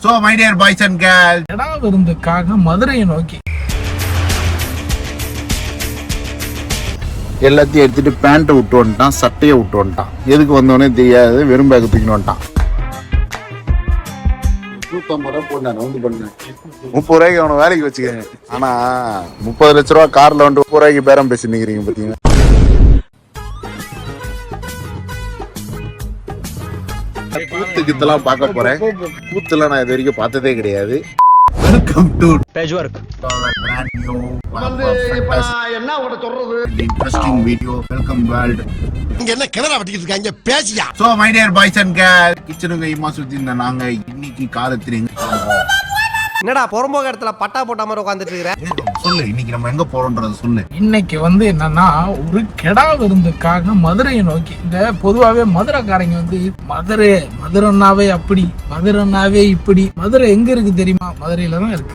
So my dear boys and girls, கடா விருந்துக்காக மதுரையை நோக்கி எல்லாத்தையும் எடுத்துட்டு பேண்ட்டை விட்டு வந்துட்டான், சட்டையை விட்டு வந்துட்டான். எதுக்கு வந்தோடனே தெரியாது, வெறும் பேக் தூக்கிட்டு வந்துட்டான். 150 ரூபா போட்டு நான் வந்து பண்ணேன். 30 ரூபாய்க்கு அவனை வேலைக்கு வச்சுக்கேன். ஆனா 30 லட்ச ரூபா கார்ல வந்து 30 ரூபாய்க்கு பேரம் பேசி நிக்கிறீங்க பாத்தீங்கன்னா. கூத்துக்கிட்டலாம் பார்க்க போறேன். கூத்துல நான் இது வரைக்கும் பார்த்ததே கிடையாது. Welcome to page work. brand new என்ன உட சொல்றது இன்ட்ரஸ்டிங் வீடியோ. Welcome world. இங்க என்ன கேமரா வட்டிட்டு இருக்காங்க பேசியா. So my dear boys and girls, கிச்சனுங்க இம்மா சுத்தி இந்த நாங்க இன்னைக்கு காலத்துல எங்க போறோம்? என்னடா புறம்போக இடத்துல பட்டா போட்ட மாதிரி உட்கார்ந்துட்டு இருக்கற? சொல்லு, இன்னைக்கு நம்ம எங்க போறோம்ன்றது சொல்லு. இன்னைக்கு வந்து என்னன்னா ஒரு கெடா விருந்துக்காக மதுரையை நோக்கி. இந்த பொதுவாவே மதுரைக்காரங்க வந்து மதுரைனாவே அப்படி, மதுரைனாவே இப்படி. மதுரை எங்க இருக்கு தெரியுமா? மதுரையில தான் இருக்கு.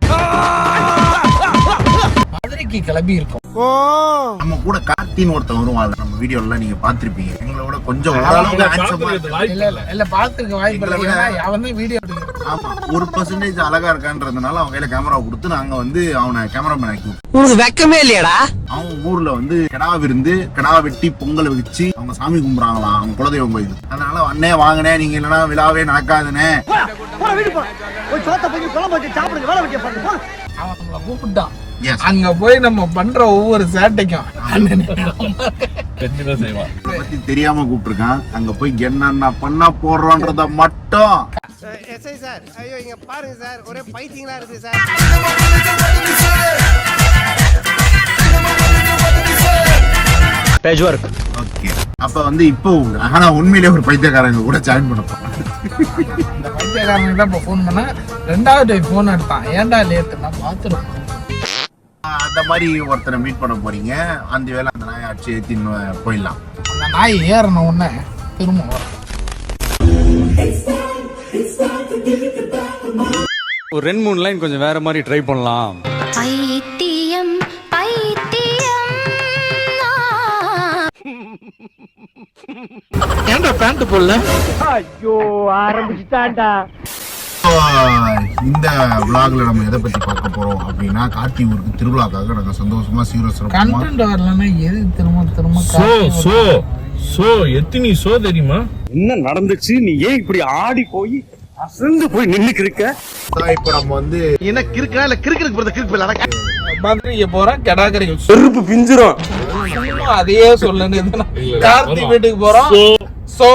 மதுரைக்கு கிளம்பி இருக்கோம். நம்ம கூட கார்த்தின்னு ஒருத்தன் வருவாங்க, நம்ம வீடியோல நீங்க பாத்திருப்பீங்க. எங்களோட கொஞ்சம் ஓரளவுக்கு இல்ல பாத்துருக்க வாய்ப்பு இல்ல. அவன் தான் வீடியோ எடுக்கிறான். ஆமா, 1% அழகா இருக்கான்றதுனால அவங்க கையில கேமரா கொடுத்து நாங்க வந்து அவனை கேமராமேன் ஆக்கி. உனக்கு வெக்கமே இல்லையாடா? அவன் ஊர்ல வந்து கிடா விருந்து, கிடா வெட்டி பொங்கல் வச்சு அவங்க சாமி கும்பிடுறாங்களாம், அவங்க குலதெய்வம் கோயில். அதனால அண்ணே வாங்கினே, நீங்க இல்லைன்னா விழாவே நடக்காதுன்னு அவன் நம்மள கூப்பிட்டான். அங்க போய் நம்ம பண்ற ஒவ்வொரு சேட்டைக்கும் பத்தி தெரியாம கூப்பிட்டுருக்கான். அங்க போய் என்னென்ன பண்ண போடுறோன்றத மட்டும். எஸ்ஐ சார், ஐயோ இங்க பாருங்க சார், ஒரே பைத்தியங்களா இருக்கு சார். பேஜ்வர்க். ஓகே, அப்ப வந்து இப்போ ஆனா உண்மையிலேயே ஒரு பைத்தியக்காரங்க கூட ஜாயின் பண்ண போறோம். இந்த பைத்தியக்காரங்க தான் இப்ப போன் பண்ண, 2வது போன் எடுத்தான். ஏன்டா லேட்டு? நான் பாத்துருக்கேன். அந்த மாதிரி ஒருத்தரை மீட் பண்ண போறீங்க. அந்த வேலை அந்த நாயை அடிச்சு ஏத்தின்னு போயிடலாம். அந்த நாய் ஏறின உடனே திரும்ப வரும். ஒரு 2-3 லைன் கொஞ்சம் வேற மாதிரி ட்ரை பண்ணலாம். பைத்தியம் பைத்தியம் ஏன்டா பேண்ட் போடல? ஐயோ ஆரம்பிச்சுட்டான்டா. இந்த vlogல நம்ம எதை பத்தி பார்க்க போறோம் அப்படின்னா, கார்த்தி ஊருக்கு திருவிழாக்காக நாங்க சந்தோஷமா சீரசிறப்பா கண்டென்ட் வரலன்னா எது திரும்ப சோ எத்தனை சோ தெரியுமா? என்ன நடந்துச்சு? நீ ஏன் இப்படி ஆடி போய் அசந்து போய் நின்னுக்கு இருக்க? இப்ப நம்ம வந்து என்ன கிறுக்கா இல்ல கிறுக்கு போறது கிறுக்கு இல்ல மதுரைக்கு போறோம். கெடாக்கரைக்கு செருப்பு பிஞ்சிரும். அதையே சொல்லுன்னு கார்த்தி வீட்டுக்கு போறோம். சோ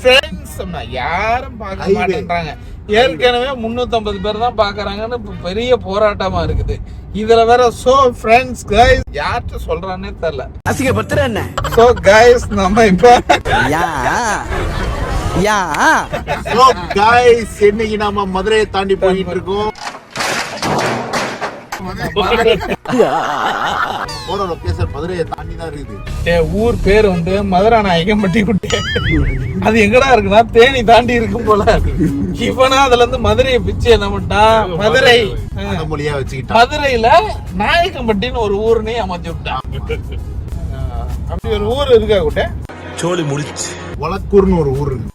ஃப்ரெண்ட்ஸ் யாரும் பார்க்க மாட்டேன்றாங்க. ஏற்கனவே 350 பேர் தான் பாக்குறாங்கன்னு பெரிய போராட்டமா இருக்குது. இதுல வேற சோ ஃப்ரெண்ட்ஸ் கைஸ் யார்கிட்ட சொல்றானே தெரியல. அசிங்கப்படுத்துற என்ன? சோ கைஸ் நம்ம இப்ப So guys, இன்னைக்கு நாம மதுரையை தாண்டி போயிட்டு இருக்கோம். போற லொகேஷன் மதுரையை தாண்டி தான் இருக்குது. ஊர் பேர் வந்து மதுரை நாயக்கம்பட்டி குட்டை. அது எங்கடா இருக்குன்னா தேனி தாண்டி இருக்கும் போல. இவனா அதுல இருந்து மதுரையை பிச்சு என்ன பண்ணிட்டான், மதுரை மொழியா வச்சுக்கிட்டான். மதுரையில நாயக்கம்பட்டின்னு ஒரு ஊர்னே அமைச்சு விட்டான். அப்படி ஒரு ஊர் இருக்கா குட்டை? சோலி முடிச்சு. வழக்கூர்னு ஒரு ஊர் இருக்கு.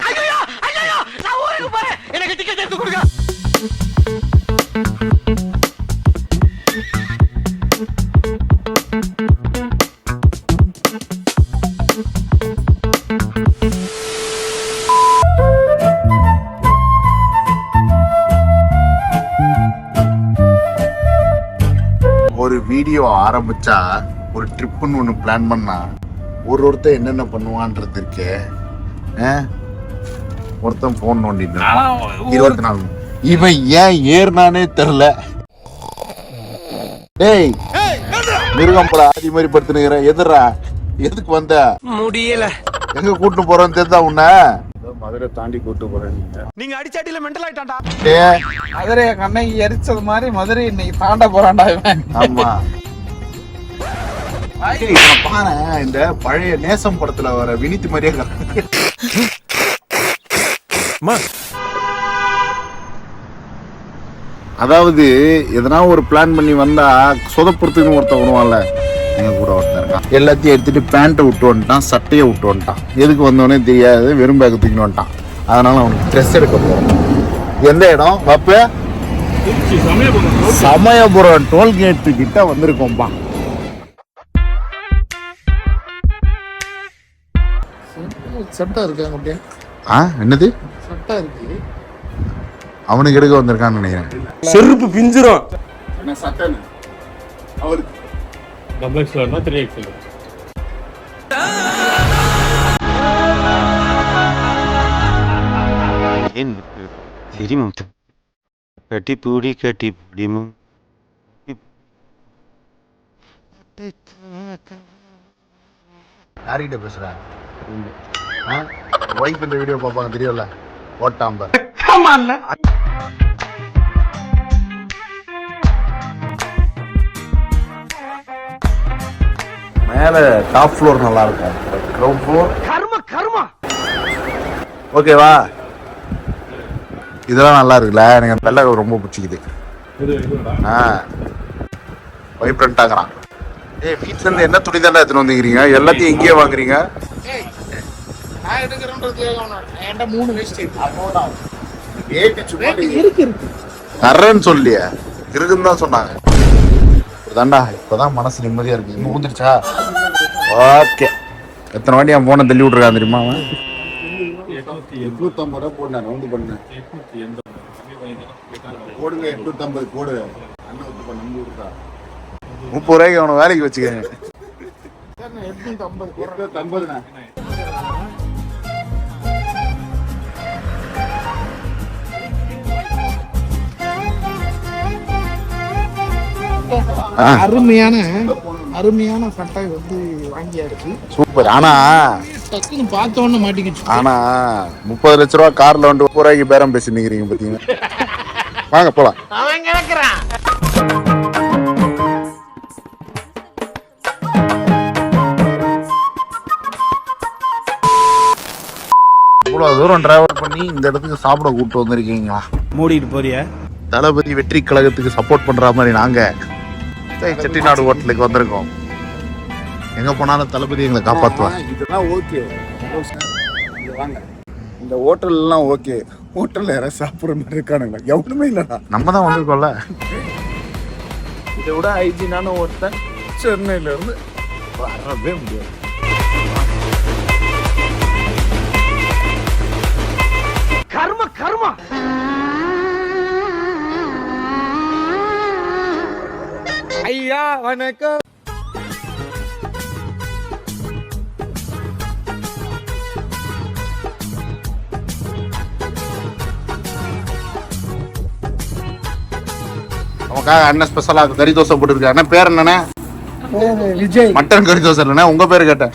எனக்கு டிக்கெட் எடுத்து கொடுங்க. ஒரு வீடியோ ஆரம்பிச்சா, ஒரு ட்ரிப்புன்னு ஒன்று பிளான் பண்ணா, ஒருத்தர் என்னென்ன பண்ணுவான்றது இருக்கு. ஒருத்தன் போன் நோண்டிட்டு 24 இவன் ஏன் ஏறினானே தெரியல. டேய் மிருகம் போல ஆதி மாதிரி படுத்துனுக்கிறேன். எதிரா எதுக்கு வந்த? முடியல. எங்க கூட்டு போறோன்னு தெரிஞ்சா உன்ன மதுரை தாண்டி கூட்டு போறேன். நீங்க அடிச்சாட்டில மெண்டல் ஆயிட்டான்டா. மதுரைய கண்ணகி எரிச்சது மாதிரி மதுரை இன்னைக்கு தாண்ட போறான்டா இவன். ஆமா, பாரு இந்த பழைய நேசம் படத்துல வர வினித் மாதிரியே இருக்காங்க. அதாவது எதனா ஒரு பிளான் பண்ணி வந்தா சொதப்புறதுக்குன்னு ஒருத்தன் வருவான்ல, எங்க கூட ஒருத்தன் இருக்கான். எல்லாத்தையும் எடுத்துட்டு பேண்ட்டை விட்டு வந்துட்டான், சட்டையை விட்டு வந்துட்டான். எதுக்கு வந்தோடனே தெரியாது, வெறும் பேக் தூக்கிட்டு வந்துட்டான். அதனால அவனுக்கு ட்ரெஸ் எடுக்க போறோம். எந்த இடம் பப்பு? சமயபுரம் டோல்கேட்டு கிட்ட வந்திருக்கோம்பா. சட்டா இருக்காங்க அப்படியே. என்னது சட்டா இருக்கு? அவனுக்கு எடுக்க வந்திருக்கான்னு நினைக்கிறேன். செருப்பு பிஞ்சிரும். கட்டிப்பூடி யார்கிட்ட பேசுற? ஒய்ஃப் இந்த வீடியோ பார்ப்பாங்க தெரியல. ஓட்டாம்ப மேல டாப் ஃப்ளோர் நல்லா இருக்கும். கிரவுண்ட் ஃப்ளோர் ஓகேவா? இதெல்லாம் நல்லா இருக்குல்ல. எனக்கு அந்த வெள்ளை ரொம்ப பிடிச்சிக்குது. வைப்ரண்டாங்கிறான். வீட்டுல இருந்து என்ன துணி தானே எடுத்துன்னு வந்துக்கிறீங்க? எல்லாத்தையும் எங்கேயே வாங்குறீங்க? நான் எடுக்கிறேன்றது என்கிட்ட 3 வேஸ்ட் தர்றேன்னு சொல்லியா? இருக்குன்னு தான் சொன்னாங்க. தாண்டா இப்பதான் மனசு நிம்மதியா இருக்கு. இங்க ஊந்துருச்சா? ஓகே. எத்தனை வாட்டி என் போனை தள்ளி விட்டுருக்கான் தெரியுமா? 850 ரூபா போட்டேன். ரவுண்டு பண்ணேன். போடுங்க 850 போடு. 30 ரூபாய்க்கு அவனை வேலைக்கு வச்சுக்கேன். 850 அருமையான சட்டை வந்து வாங்கியாச்சு. சூப்பர். ஆனா டக்குன்னு பார்த்த உடனே மாட்டிக்கிச்சு. ஆனா 30 லட்ச ரூபா கார்ல வந்து 30 ரூபாய்க்கு பேரம் பேசி நிக்கிறீங்க பாத்தீங்க. வாங்க போலாம். அவன் கிடக்குறான். இவ்வளவு தூரம் டிராவல் பண்ணி இந்த இடத்துக்கு சாப்பிட கூப்பிட்டு வந்திருக்கீங்களா? மூடிட்டு போறியா? தளபதி வெற்றி கழகத்துக்கு சப்போர்ட் பண்ற மாதிரி நாங்க செட்டிநாடு ஹோட்டலுக்கு வந்திருக்கோம். எங்க போனாலும் தளபதி எங்களை காப்பாத்துவாங்க. இதெல்லாம் ஓகே. இந்த ஹோட்டல் எல்லாம் ஓகே. ஹோட்டல்ல யாராவது சாப்பிடுற மாதிரி இருக்கானுங்களா? எவனுமே இல்லடா. நம்ம தான் வந்திருக்கோம்ல. இதை விட ஹைஜீனான ஒருத்தன் சென்னையில இருந்து வரவே முடியாது. கர்மா ஐயா வணக்கம். நமக்காக அண்ணன் ஸ்பெஷலா கறி தோசை போட்டுருக்காரு. அண்ணன் பேர் என்னண்ணே? விஜய். மட்டன் கறி தோசை இல்லைண்ணே. உங்க பேரு கேட்டேன்.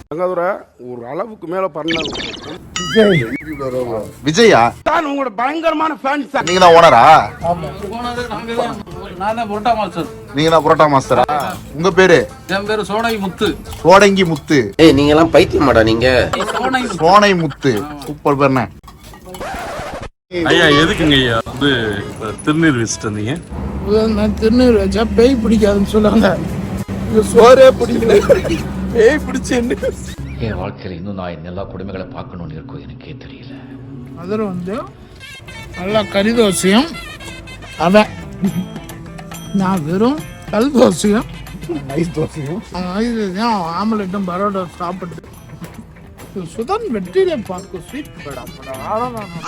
ஒரு அளவுக்கு மேல பண்ண விஜயா? உங்களோட பயங்கரமான ஃபேன் சார். நீங்க தான் ஓனரா? நான் தான் புரோட்டா மாஸ்டர். நீங்க தான் புரோட்டா மாஸ்டரா? உங்க பேரு? என் பேரு சோடங்கி முத்து. சோடங்கி முத்து. நீங்க எல்லாம் பைத்தியமாடா நீங்க? சோனை முத்து. சூப்பர் பேர்ண்ணே. ஐயா எதுக்குங்க ஐயா வந்து திருநீர் வச்சுட்டு வந்தீங்க? நான் திருநீர் வச்சா பேய் பிடிக்காதுன்னு சொல்லுவாங்க. சோறே பிடிக்கல, பேய் பிடிச்சேன்னு. என் வாழ்க்கையில் இன்னும் நான் எல்லா குடும்பங்களை பார்க்கணும்னு இருக்கோ எனக்கே தெரியல. அதில் வந்து நல்லா கறி தோசையும் அவன் நான் வெறும் கல் தோசையும் நைஸ் தோசையும் ஆம்லெட்டும் பரோட்டா சாப்பிட்டு சுதன் வெற்றியில பார்க்க ஸ்வீட்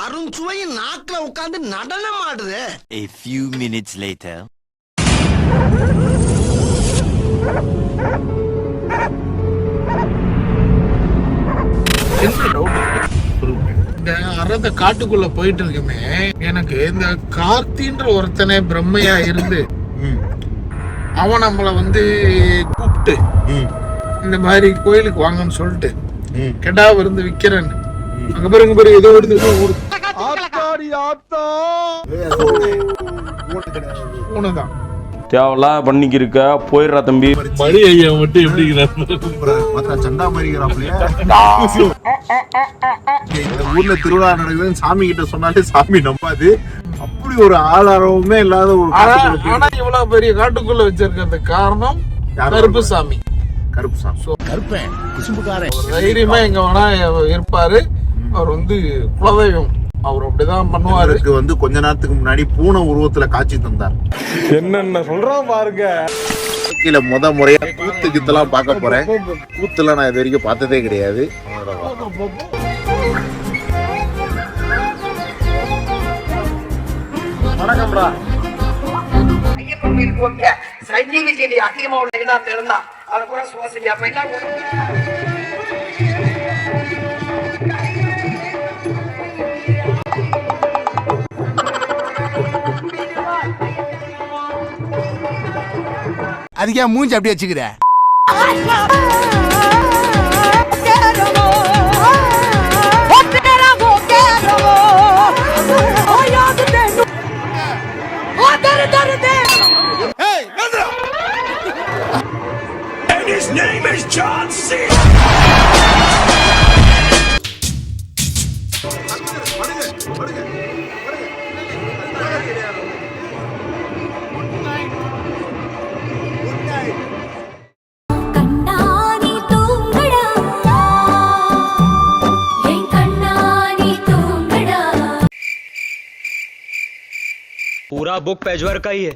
அருண் சுவையின் நாக்குல உட்கார்ந்து நடனம் ஆடுது. A few minutes later. இந்த அறத காட்டுக்குள்ள போயிட்டு இருக்குமே, எனக்கு இந்த கார்த்தின்ற ஒருத்தனை பிரம்மையா இருந்து அவன் நம்மள வந்து கூப்பிட்டு இந்த மாதிரி கோயிலுக்கு வாங்கன்னு சொல்லிட்டு கெடா விருந்து விக்கிறேன். அங்க பாருங்க ஏதோ உனதான் தேவலாம் பண்ணிக்கிருக்க போயிடுறா தம்பி. மணி ஐயா மட்டும் எப்படி சண்டா மாதிரிங்கிறாப்லையா? ஊர்ல திருவிழா நடக்குதுன்னு சாமி கிட்ட சொன்னாலே சாமி நம்பாது. அப்படி ஒரு ஆதாரமே இல்லாத ஒரு. ஆனா இவ்வளவு பெரிய காட்டுக்குள்ள வச்சிருக்கிறது காரணம் கருப்பு சாமி. கருப்பு சாமி கருப்பேன் குசும்புக்காரன். தைரியமா எங்க வேணா இருப்பாரு. அவர் வந்து குலதெய்வம் அவர் அப்படிதான் பண்ணுவாரு. அவருக்கு வந்து கொஞ்ச நேரத்துக்கு முன்னாடி பூனை உருவத்துல காட்சி தந்தார். என்னென்ன சொல்றான் பாருங்க. கீழே முறையா கூத்து கித்தெல்லாம் பார்க்க போறேன். கூத்துலாம் நான் இது வரைக்கும் பார்த்ததே கிடையாது. வணக்கம்டா. ஐயப்பன் கோயில் போங்க சஞ்சீவி செடி அதிகமா உள்ள இடம் இருந்தா அதை கூட சுவாசம் அப்ப என்ன அதுக்கே மூஞ்சி அப்படியே வச்சுக்கிற. கண்ணானி தூங்கடா என் கண்ணானி தூங்கடா पूरा बुक पेजवर का ही है।